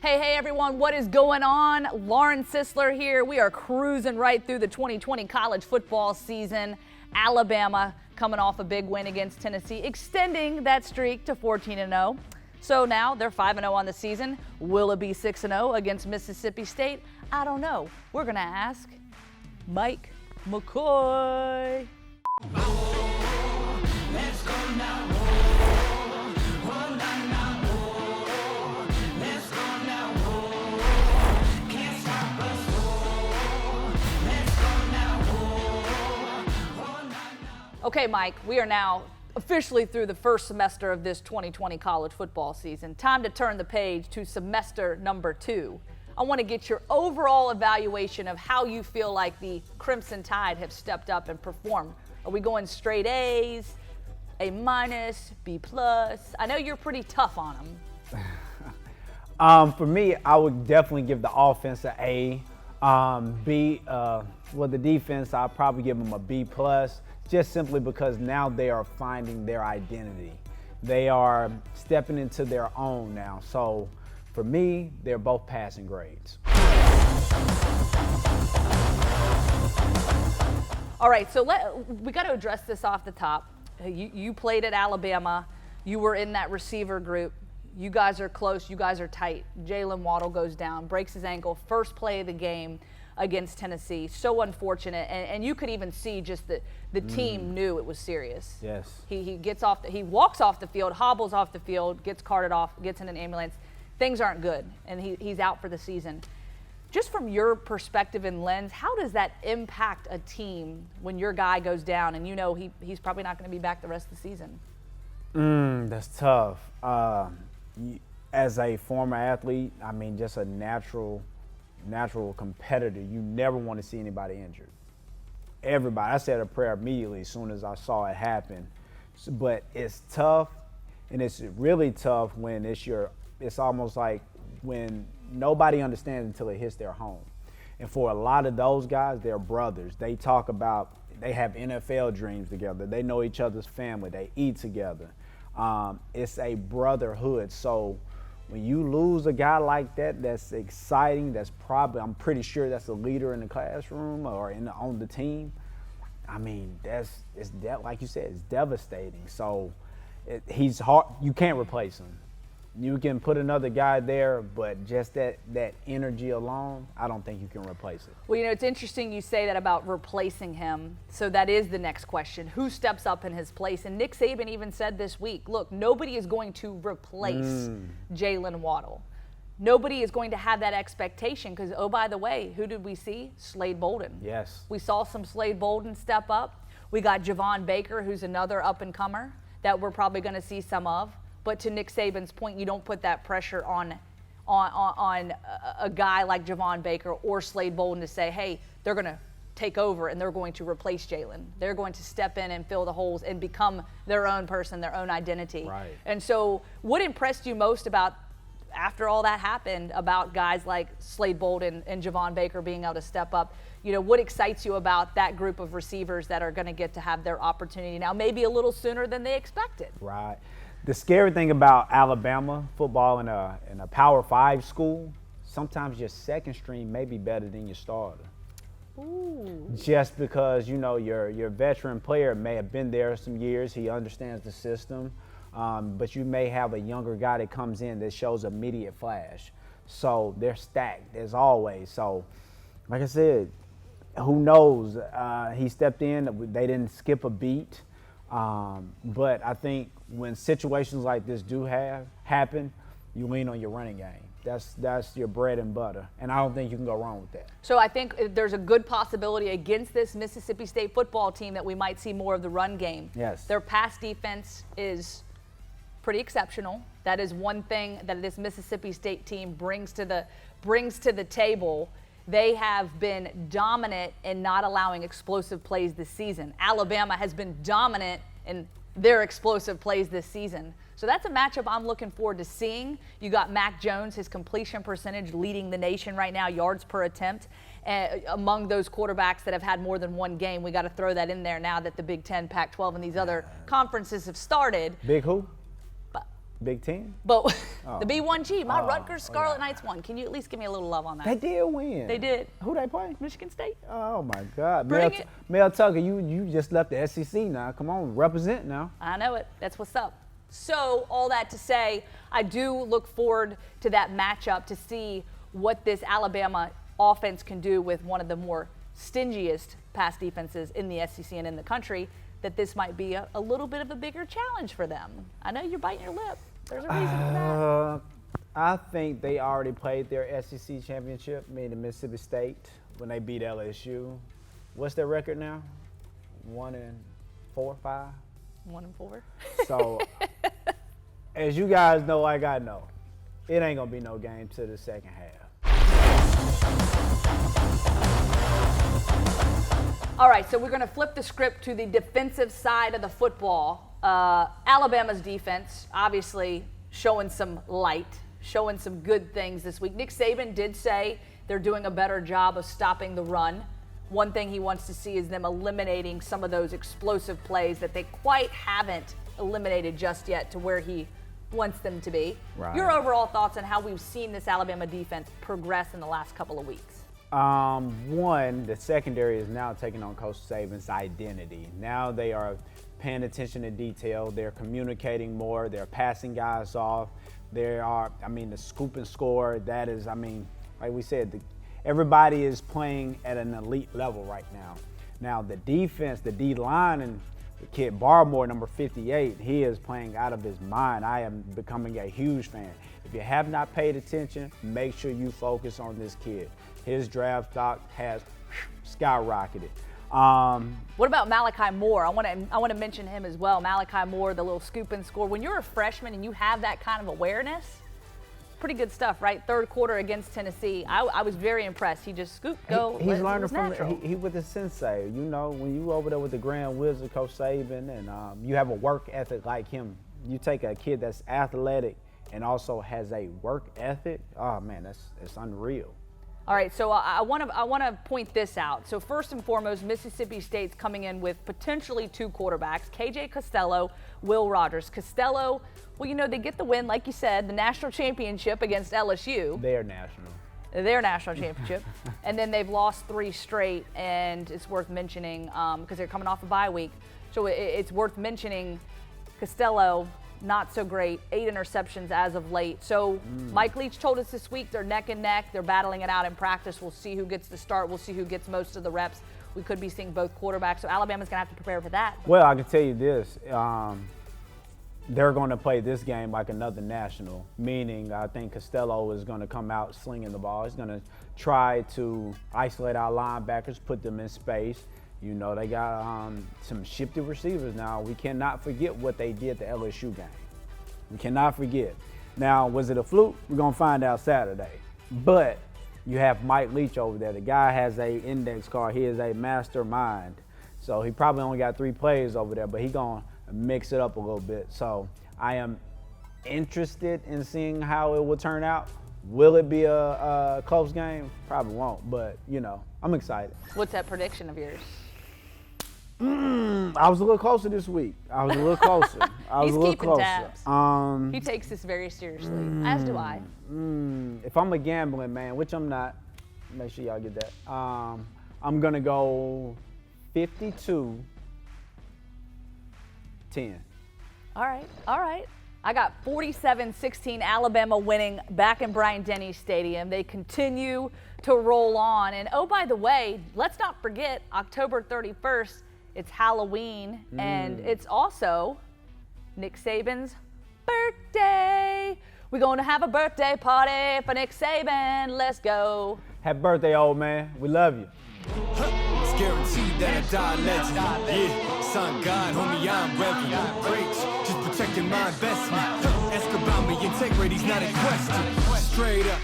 Hey everyone, what is going on? Lauren Sisler here. We are cruising right through the 2020 college football season. Alabama coming off a big win against Tennessee, extending that streak to 14-0. So now they're 5-0 on the season. Will it be 6-0 against Mississippi State? I don't know. We're going to ask Mike McCoy. Let's go now. Okay, Mike, we are now officially through the first semester of this 2020 college football season. Time to turn the page to semester number 2. I want to get your overall evaluation of how you feel like the Crimson Tide have stepped up and performed. Are we going straight A's, A-, B+? I know you're pretty tough on them. For me, I would definitely give the offense an A. B, the defense, I'll probably give them a B+. Just simply because now they are finding their identity. They are stepping into their own now. So for me, they're both passing grades. All right, so we got to address this off the top. You played at Alabama. You were in that receiver group. You guys are close. You guys are tight. Jaylen Waddle goes down, breaks his ankle, first play of the game against Tennessee. So unfortunate, and you could even see just the team knew it was serious. Yes. He walks off the field, hobbles off the field, gets carted off, gets in an ambulance. Things aren't good, and he's out for the season. Just from your perspective and lens, how does that impact a team when your guy goes down and you know he's probably not going to be back the rest of the season? That's tough. As a former athlete, I mean, just a natural competitor, you never want to see anybody injured. Everybody, I said a prayer immediately as soon as I saw it happen. But it's tough, and it's really tough when it's almost like when nobody understands until it hits their home. And for a lot of those guys, they're brothers. They talk about, they have NFL dreams together. They know each other's family. They eat together. It's a brotherhood. So when you lose a guy like that, that's exciting. That's probably, I'm pretty sure that's a leader in the classroom or on the team. I mean, like you said, it's devastating. So he's hard. You can't replace him. You can put another guy there, but just that energy alone, I don't think you can replace it. Well, it's interesting you say that about replacing him. So that is the next question. Who steps up in his place? And Nick Saban even said this week, look, nobody is going to replace Jaylen Waddle. Nobody is going to have that expectation because, oh, by the way, who did we see? Slade Bolden. Yes. We saw some Slade Bolden step up. We got Javon Baker, who's another up-and-comer that we're probably going to see some of. But to Nick Saban's point, you don't put that pressure on a guy like Javon Baker or Slade Bolden to say, hey, they're going to take over and they're going to replace Jaylen. They're going to step in and fill the holes and become their own person, their own identity. Right. And so what impressed you most about, after all that happened, about guys like Slade Bolden and Javon Baker being able to step up? What excites you about that group of receivers that are going to get to have their opportunity now, maybe a little sooner than they expected? Right. The scary thing about Alabama football in a Power 5 school, sometimes your second string may be better than your starter. Ooh. Just because, your veteran player may have been there some years, he understands the system, but you may have a younger guy that comes in that shows immediate flash. So they're stacked as always. So, like I said, who knows? He stepped in, they didn't skip a beat. But I think when situations like this do happen, you lean on your running game. That's your bread and butter, and I don't think you can go wrong with that. So I think there's a good possibility against this Mississippi State football team that we might see more of the run game. Yes. Their pass defense is pretty exceptional. That is one thing that this Mississippi State team brings to the table. They have been dominant in not allowing explosive plays this season. Alabama has been dominant in their explosive plays this season. So that's a matchup I'm looking forward to seeing. You got Mac Jones, his completion percentage leading the nation right now, yards per attempt. Among those quarterbacks that have had more than one game, we got to throw that in there now that the Big Ten, Pac-12, and these other conferences have started. Big who? Big Ten? But the B1G, my Rutgers Scarlet yeah. Knights won. Can you at least give me a little love on that? They did win. They did. Who they play? Michigan State. Oh my God. Bring it. Mel Tucker, you just left the SEC now. Come on, represent now. I know it. That's what's up. So all that to say, I do look forward to that matchup to see what this Alabama offense can do with one of the more stingiest pass defenses in the SEC and in the country, that this might be a little bit of a bigger challenge for them. I know you're biting your lip. There's a reason for that. I think they already played their SEC championship, meaning Mississippi State, when they beat LSU. What's their record now? 1-4, 5? 1-4. So, as you guys know, like I know, it ain't gonna be no game to the second half. All right, so we're going to flip the script to the defensive side of the football. Alabama's defense, obviously, showing some light, showing some good things this week. Nick Saban did say they're doing a better job of stopping the run. One thing he wants to see is them eliminating some of those explosive plays that they quite haven't eliminated just yet to where he wants them to be. Right. Your overall thoughts on how we've seen this Alabama defense progress in the last couple of weeks? One, the secondary is now taking on Coach Saban's identity. Now they are paying attention to detail. They're communicating more. They're passing guys off. The scoop and score, that is, like we said, everybody is playing at an elite level right now. Now the defense, the D-line, and the kid Barmore, number 58, he is playing out of his mind. I am becoming a huge fan. If you have not paid attention, make sure you focus on this kid. His draft stock has skyrocketed. What about Malachi Moore? I want to mention him as well. Malachi Moore, the little scoop and score. When you're a freshman and you have that kind of awareness, pretty good stuff, right? Third quarter against Tennessee. I was very impressed. He just scooped, go. He's learning from he with his sensei. You know, when you over there with the Grand Wizard, Coach Saban, and you have a work ethic like him, you take a kid that's athletic and also has a work ethic. Oh man, it's unreal. All right, so I want to point this out. So first and foremost, Mississippi State's coming in with potentially two quarterbacks, KJ Costello, Will Rogers. Costello, well, they get the win, like you said, the national championship against LSU. Their national championship. And then they've lost 3 straight, and it's worth mentioning because they're coming off a bye week. So it's worth mentioning Costello, not so great, 8 interceptions as of late. So Mike Leach told us this week they're neck and neck. They're battling it out in practice. We'll see who gets the start. We'll see who gets most of the reps. We could be seeing both quarterbacks. So Alabama's going to have to prepare for that. Well, I can tell you this. They're going to play this game like another national, meaning I think Costello is going to come out slinging the ball. He's going to try to isolate our linebackers, put them in space. They got some shifty receivers now. We cannot forget what they did the LSU game. We cannot forget. Now, was it a fluke? We're going to find out Saturday. But you have Mike Leach over there. The guy has a index card. He is a mastermind. So he probably only got 3 plays over there, but he's going to mix it up a little bit. So I am interested in seeing how it will turn out. Will it be a close game? Probably won't, but, I'm excited. What's that prediction of yours? I was a little closer this week. He's keeping tabs. He takes this very seriously, as do I. If I'm a gambling man, which I'm not, make sure y'all get that. I'm going to go 52-10. All right. I got 47-16 Alabama winning back in Bryant-Denny Stadium. They continue to roll on. And oh, by the way, let's not forget October 31st, it's Halloween, and it's also Nick Saban's birthday. We're going to have a birthday party for Nick Saban. Let's go. Happy birthday, old man. We love you. It's guaranteed that I die legend. Yeah, son God, homie, I'm reverend. Preach, just protecting my investment. Ask about me, integrity's not in question. Straight up.